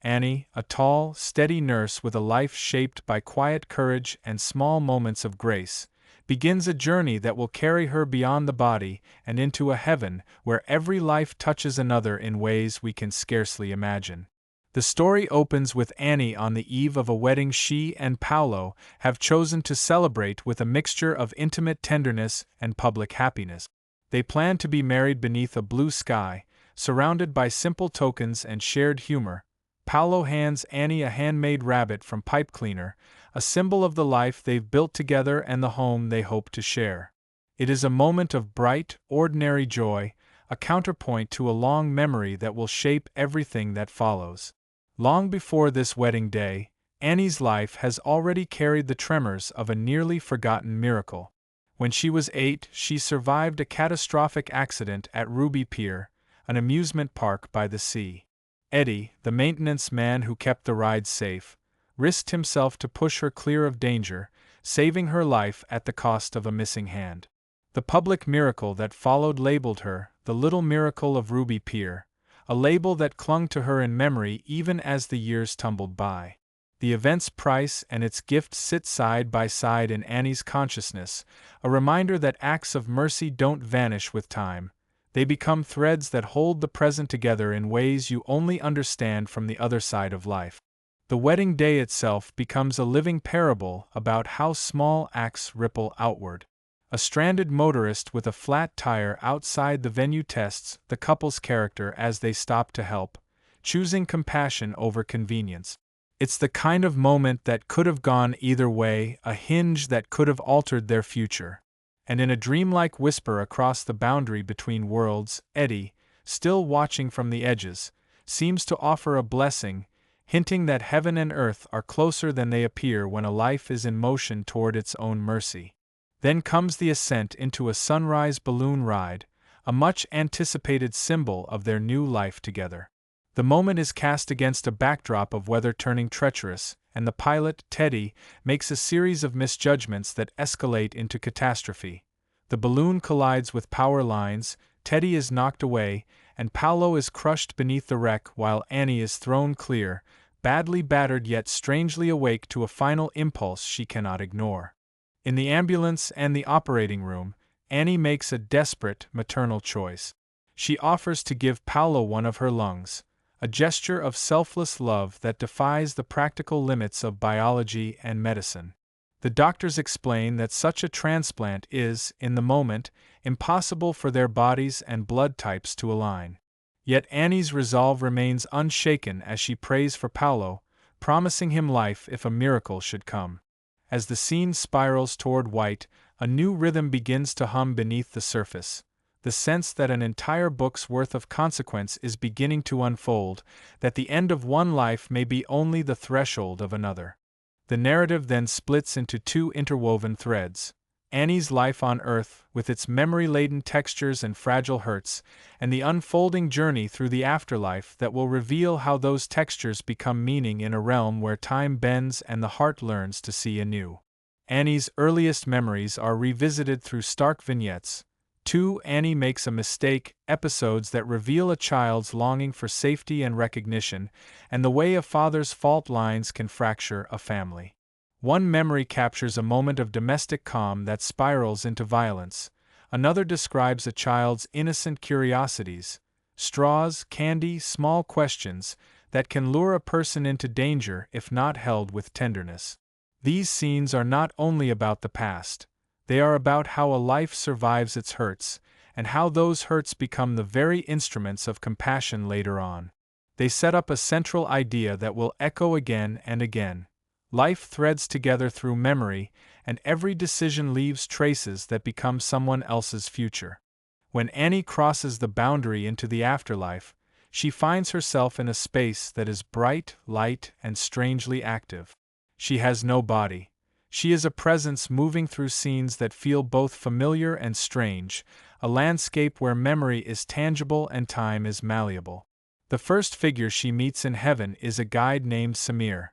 Annie, a tall, steady nurse with a life shaped by quiet courage and small moments of grace, begins a journey that will carry her beyond the body and into a heaven where every life touches another in ways we can scarcely imagine. The story opens with Annie on the eve of a wedding she and Paolo have chosen to celebrate with a mixture of intimate tenderness and public happiness. They plan to be married beneath a blue sky, surrounded by simple tokens and shared humor. Paolo hands Annie a handmade rabbit from pipe cleaner, a symbol of the life they've built together and the home they hope to share. It is a moment of bright, ordinary joy, a counterpoint to a long memory that will shape everything that follows. Long before this wedding day, Annie's life has already carried the tremors of a nearly forgotten miracle. When she was 8, she survived a catastrophic accident at Ruby Pier, an amusement park by the sea. Eddie, the maintenance man who kept the ride safe, risked himself to push her clear of danger, saving her life at the cost of a missing hand. The public miracle that followed labeled her the Little Miracle of Ruby Pier, a label that clung to her in memory even as the years tumbled by. The event's price and its gift sit side by side in Annie's consciousness, a reminder that acts of mercy don't vanish with time. They become threads that hold the present together in ways you only understand from the other side of life. The wedding day itself becomes a living parable about how small acts ripple outward. A stranded motorist with a flat tire outside the venue tests the couple's character as they stop to help, choosing compassion over convenience. It's the kind of moment that could have gone either way, a hinge that could have altered their future. And in a dreamlike whisper across the boundary between worlds, Eddie, still watching from the edges, seems to offer a blessing, hinting that heaven and earth are closer than they appear when a life is in motion toward its own mercy. Then comes the ascent into a sunrise balloon ride, a much-anticipated symbol of their new life together. The moment is cast against a backdrop of weather turning treacherous, and the pilot, Teddy, makes a series of misjudgments that escalate into catastrophe. The balloon collides with power lines, Teddy is knocked away, and Paolo is crushed beneath the wreck while Annie is thrown clear, badly battered yet strangely awake to a final impulse she cannot ignore. In the ambulance and the operating room, Annie makes a desperate, maternal choice. She offers to give Paolo one of her lungs, a gesture of selfless love that defies the practical limits of biology and medicine. The doctors explain that such a transplant is, in the moment, impossible for their bodies and blood types to align. Yet Annie's resolve remains unshaken as she prays for Paolo, promising him life if a miracle should come. As the scene spirals toward white, a new rhythm begins to hum beneath the surface, the sense that an entire book's worth of consequence is beginning to unfold, that the end of one life may be only the threshold of another. The narrative then splits into two interwoven threads: Annie's life on Earth, with its memory-laden textures and fragile hurts, and the unfolding journey through the afterlife that will reveal how those textures become meaning in a realm where time bends and the heart learns to see anew. Annie's earliest memories are revisited through stark vignettes. 2. Annie makes a mistake, episodes that reveal a child's longing for safety and recognition, and the way a father's fault lines can fracture a family. One memory captures a moment of domestic calm that spirals into violence. Another describes a child's innocent curiosities, straws, candy, small questions that can lure a person into danger if not held with tenderness. These scenes are not only about the past. They are about how a life survives its hurts, and how those hurts become the very instruments of compassion later on. They set up a central idea that will echo again and again. Life threads together through memory, and every decision leaves traces that become someone else's future. When Annie crosses the boundary into the afterlife, she finds herself in a space that is bright, light, and strangely active. She has no body. She is a presence moving through scenes that feel both familiar and strange, a landscape where memory is tangible and time is malleable. The first figure she meets in heaven is a guide named Samir,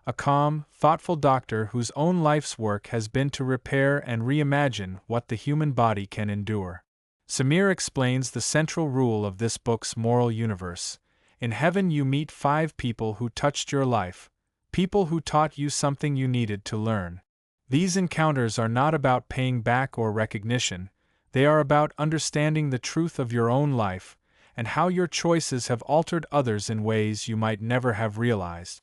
a calm, thoughtful doctor whose own life's work has been to repair and reimagine what the human body can endure. Samir explains the central rule of this book's moral universe: In heaven you meet 5 people who touched your life, people who taught you something you needed to learn. These encounters are not about paying back or recognition, they are about understanding the truth of your own life, and how your choices have altered others in ways you might never have realized.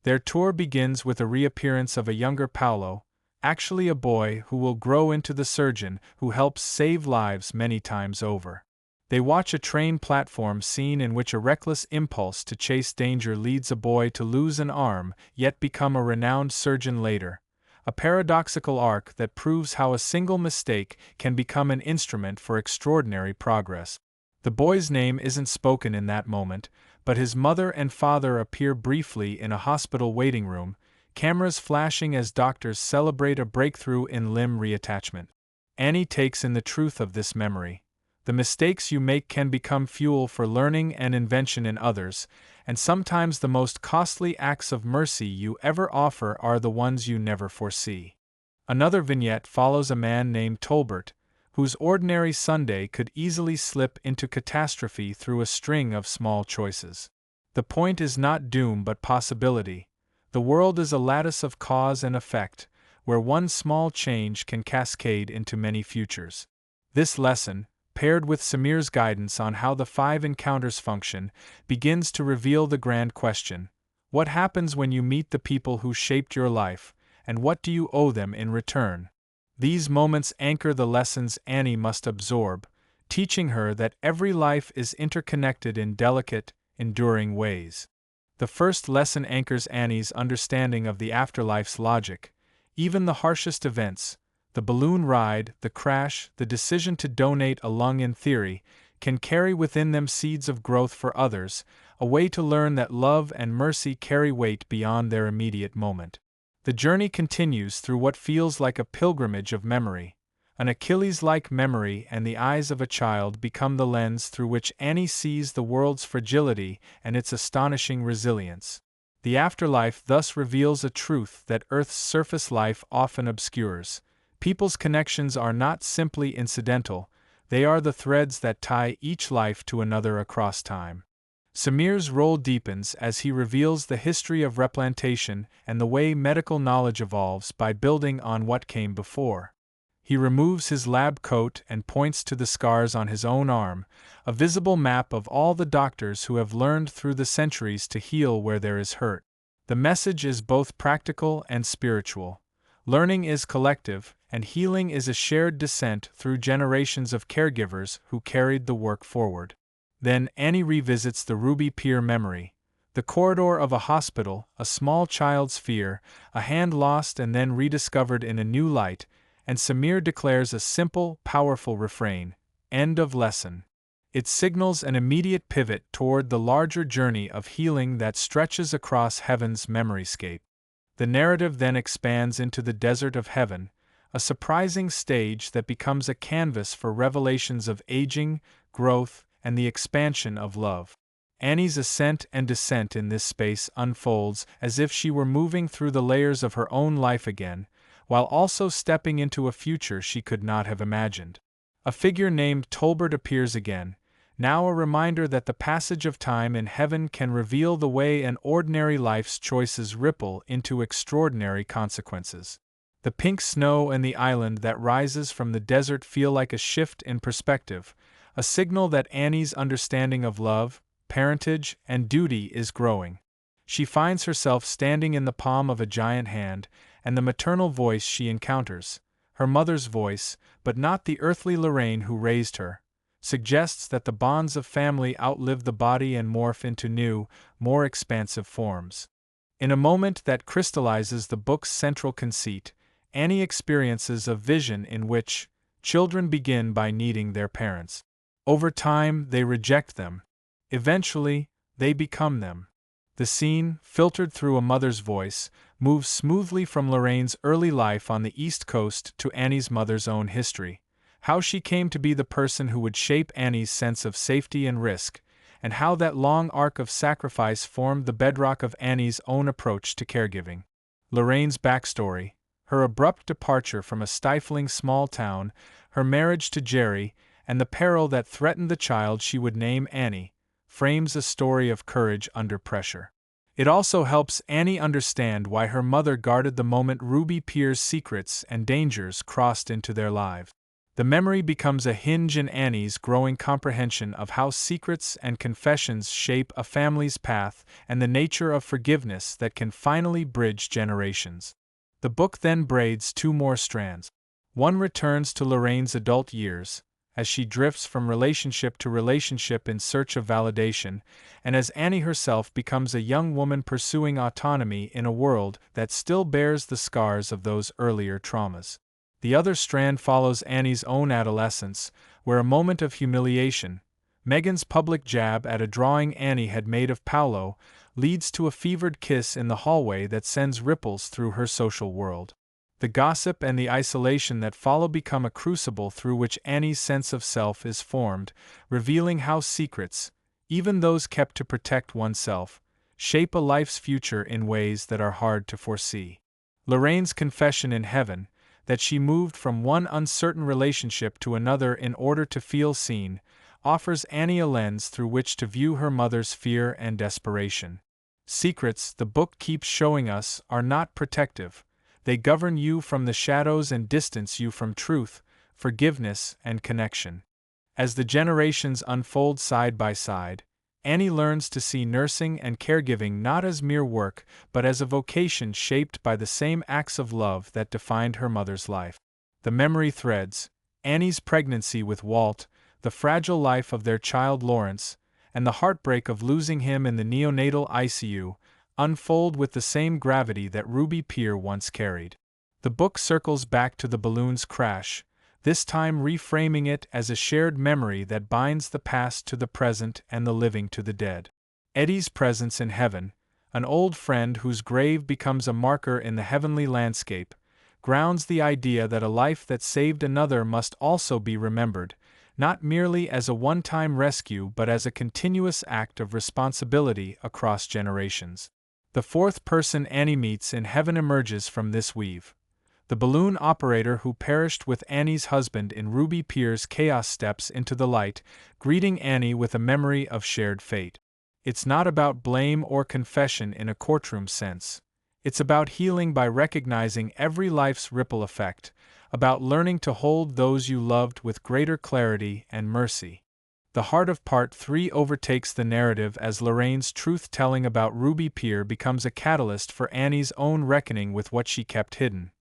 Their tour begins with a reappearance of a younger Paolo, actually a boy who will grow into the surgeon who helps save lives many times over. They watch a train platform scene in which a reckless impulse to chase danger leads a boy to lose an arm yet become a renowned surgeon later, a paradoxical arc that proves how a single mistake can become an instrument for extraordinary progress. The boy's name isn't spoken in that moment, but his mother and father appear briefly in a hospital waiting room, cameras flashing as doctors celebrate a breakthrough in limb reattachment. Annie takes in the truth of this memory. The mistakes you make can become fuel for learning and invention in others, and sometimes the most costly acts of mercy you ever offer are the ones you never foresee. Another vignette follows a man named Tolbert, whose ordinary Sunday could easily slip into catastrophe through a string of small choices. The point is not doom but possibility. The world is a lattice of cause and effect, where one small change can cascade into many futures. This lesson, paired with Samir's guidance on how the 5 encounters function, begins to reveal the grand question: what happens when you meet the people who shaped your life, and what do you owe them in return? These moments anchor the lessons Annie must absorb, teaching her that every life is interconnected in delicate, enduring ways. The first lesson anchors Annie's understanding of the afterlife's logic. Even the harshest events, the balloon ride, the crash, the decision to donate a lung in theory, can carry within them seeds of growth for others, a way to learn that love and mercy carry weight beyond their immediate moment. The journey continues through what feels like a pilgrimage of memory. An Achilles-like memory and the eyes of a child become the lens through which Annie sees the world's fragility and its astonishing resilience. The afterlife thus reveals a truth that Earth's surface life often obscures. People's connections are not simply incidental, they are the threads that tie each life to another across time. Samir's role deepens as he reveals the history of replantation and the way medical knowledge evolves by building on what came before. He removes his lab coat and points to the scars on his own arm, a visible map of all the doctors who have learned through the centuries to heal where there is hurt. The message is both practical and spiritual. Learning is collective, and healing is a shared descent through generations of caregivers who carried the work forward. Then Annie revisits the Ruby Pier memory. The corridor of a hospital, a small child's fear, a hand lost and then rediscovered in a new light, and Samir declares a simple, powerful refrain: end of lesson. It signals an immediate pivot toward the larger journey of healing that stretches across heaven's memoryscape. The narrative then expands into the desert of heaven, a surprising stage that becomes a canvas for revelations of aging, growth, and the expansion of love. Annie's ascent and descent in this space unfolds as if she were moving through the layers of her own life again, while also stepping into a future she could not have imagined. A figure named Tolbert appears again, now a reminder that the passage of time in heaven can reveal the way an ordinary life's choices ripple into extraordinary consequences. The pink snow and the island that rises from the desert feel like a shift in perspective, a signal that Annie's understanding of love, parentage, and duty is growing. She finds herself standing in the palm of a giant hand, and the maternal voice she encounters, her mother's voice, but not the earthly Lorraine who raised her, suggests that the bonds of family outlive the body and morph into new, more expansive forms. In a moment that crystallizes the book's central conceit, Annie experiences a vision in which children begin by needing their parents. Over time, they reject them. Eventually, they become them. The scene, filtered through a mother's voice, moves smoothly from Lorraine's early life on the East Coast to Annie's mother's own history, how she came to be the person who would shape Annie's sense of safety and risk, and how that long arc of sacrifice formed the bedrock of Annie's own approach to caregiving. Lorraine's backstory, her abrupt departure from a stifling small town, her marriage to Jerry, and the peril that threatened the child she would name Annie, frames a story of courage under pressure. It also helps Annie understand why her mother guarded the moment Ruby Pier's secrets and dangers crossed into their lives. The memory becomes a hinge in Annie's growing comprehension of how secrets and confessions shape a family's path and the nature of forgiveness that can finally bridge generations. The book then braids two more strands. One returns to Lorraine's adult years, as she drifts from relationship to relationship in search of validation, and as Annie herself becomes a young woman pursuing autonomy in a world that still bears the scars of those earlier traumas. The other strand follows Annie's own adolescence, where a moment of humiliation, Megan's public jab at a drawing Annie had made of Paolo, leads to a fevered kiss in the hallway that sends ripples through her social world. The gossip and the isolation that follow become a crucible through which Annie's sense of self is formed, revealing how secrets, even those kept to protect oneself, shape a life's future in ways that are hard to foresee. Lorraine's confession in Heaven, that she moved from one uncertain relationship to another in order to feel seen, offers Annie a lens through which to view her mother's fear and desperation. Secrets, the book keeps showing us, are not protective. They govern you from the shadows and distance you from truth, forgiveness, and connection. As the generations unfold side by side, Annie learns to see nursing and caregiving not as mere work, but as a vocation shaped by the same acts of love that defined her mother's life. The memory threads, Annie's pregnancy with Walt, the fragile life of their child Lawrence, and the heartbreak of losing him in the neonatal ICU, unfold with the same gravity that Ruby Pier once carried. The book circles back to the balloon's crash, this time reframing it as a shared memory that binds the past to the present and the living to the dead. Eddie's presence in heaven, an old friend whose grave becomes a marker in the heavenly landscape, grounds the idea that a life that saved another must also be remembered, not merely as a one-time rescue but as a continuous act of responsibility across generations. The fourth person Annie meets in heaven emerges from this weave. The balloon operator who perished with Annie's husband in Ruby Pier's chaos steps into the light, greeting Annie with a memory of shared fate. It's not about blame or confession in a courtroom sense. It's about healing by recognizing every life's ripple effect, about learning to hold those you loved with greater clarity and mercy. The heart of Part 3 overtakes the narrative as Lorraine's truth-telling about Ruby Pier becomes a catalyst for Annie's own reckoning with what she kept hidden.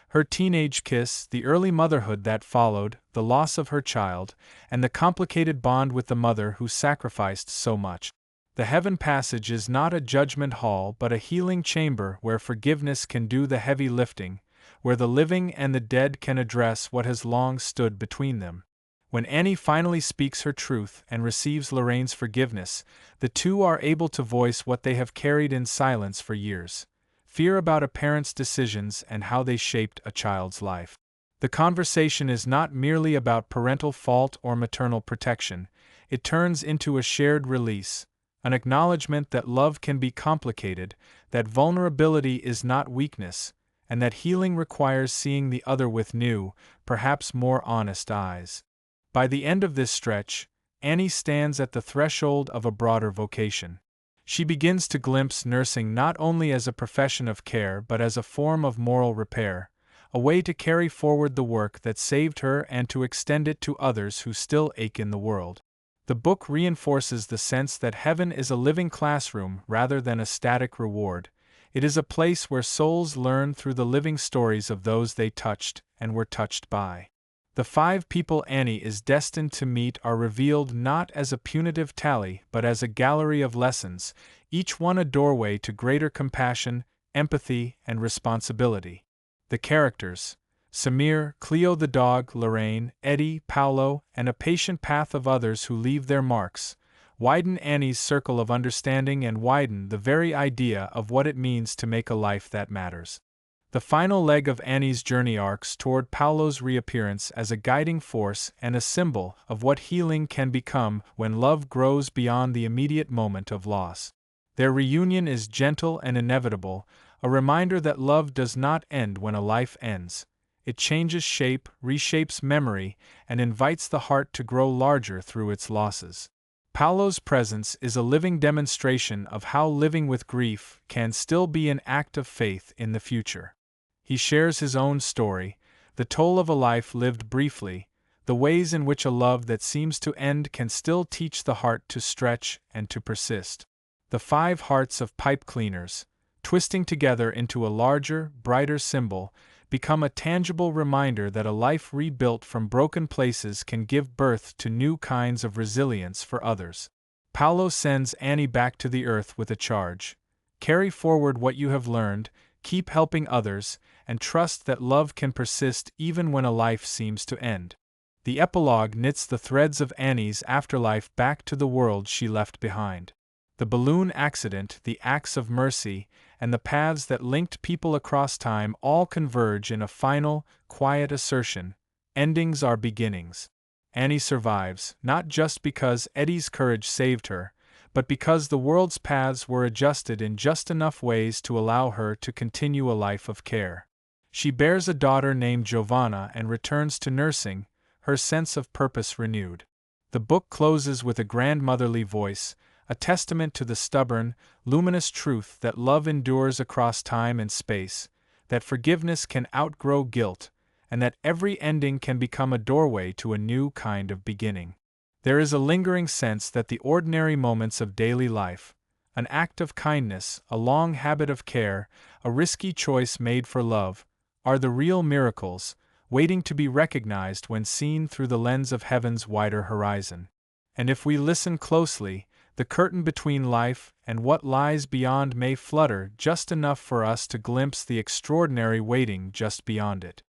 Her teenage kiss, the early motherhood that followed, the loss of her child, and the complicated bond with the mother who sacrificed so much. The heaven passage is not a judgment hall but a healing chamber where forgiveness can do the heavy lifting, where the living and the dead can address what has long stood between them. When Annie finally speaks her truth and receives Lorraine's forgiveness, the two are able to voice what they have carried in silence for years: fear about a parent's decisions and how they shaped a child's life. The conversation is not merely about parental fault or maternal protection, it turns into a shared release, an acknowledgement that love can be complicated, that vulnerability is not weakness, and that healing requires seeing the other with new, perhaps more honest eyes. By the end of this stretch, Annie stands at the threshold of a broader vocation. She begins to glimpse nursing not only as a profession of care but as a form of moral repair, a way to carry forward the work that saved her and to extend it to others who still ache in the world. The book reinforces the sense that heaven is a living classroom rather than a static reward. It is a place where souls learn through the living stories of those they touched and were touched by. The 5 people Annie is destined to meet are revealed not as a punitive tally but as a gallery of lessons, each one a doorway to greater compassion, empathy, and responsibility. The characters, Samir, Cleo the dog, Lorraine, Eddie, Paolo, and a patient path of others who leave their marks, widen Annie's circle of understanding and widen the very idea of what it means to make a life that matters. The final leg of Annie's journey arcs toward Paolo's reappearance as a guiding force and a symbol of what healing can become when love grows beyond the immediate moment of loss. Their reunion is gentle and inevitable, a reminder that love does not end when a life ends. It changes shape, reshapes memory, and invites the heart to grow larger through its losses. Paolo's presence is a living demonstration of how living with grief can still be an act of faith in the future. He shares his own story, the toll of a life lived briefly, the ways in which a love that seems to end can still teach the heart to stretch and to persist. The 5 hearts of pipe cleaners, twisting together into a larger, brighter symbol, become a tangible reminder that a life rebuilt from broken places can give birth to new kinds of resilience for others. Paolo sends Annie back to the earth with a charge: carry forward what you have learned, keep helping others, and trust that love can persist even when a life seems to end. The epilogue knits the threads of Annie's afterlife back to the world she left behind. The balloon accident, the acts of mercy, and the paths that linked people across time all converge in a final, quiet assertion: endings are beginnings. Annie survives, not just because Eddie's courage saved her, but because the world's paths were adjusted in just enough ways to allow her to continue a life of care. She bears a daughter named Giovanna and returns to nursing, her sense of purpose renewed. The book closes with a grandmotherly voice, a testament to the stubborn, luminous truth that love endures across time and space, that forgiveness can outgrow guilt, and that every ending can become a doorway to a new kind of beginning. There is a lingering sense that the ordinary moments of daily life, an act of kindness, a long habit of care, a risky choice made for love, are the real miracles, waiting to be recognized when seen through the lens of heaven's wider horizon. And if we listen closely, the curtain between life and what lies beyond may flutter just enough for us to glimpse the extraordinary waiting just beyond it.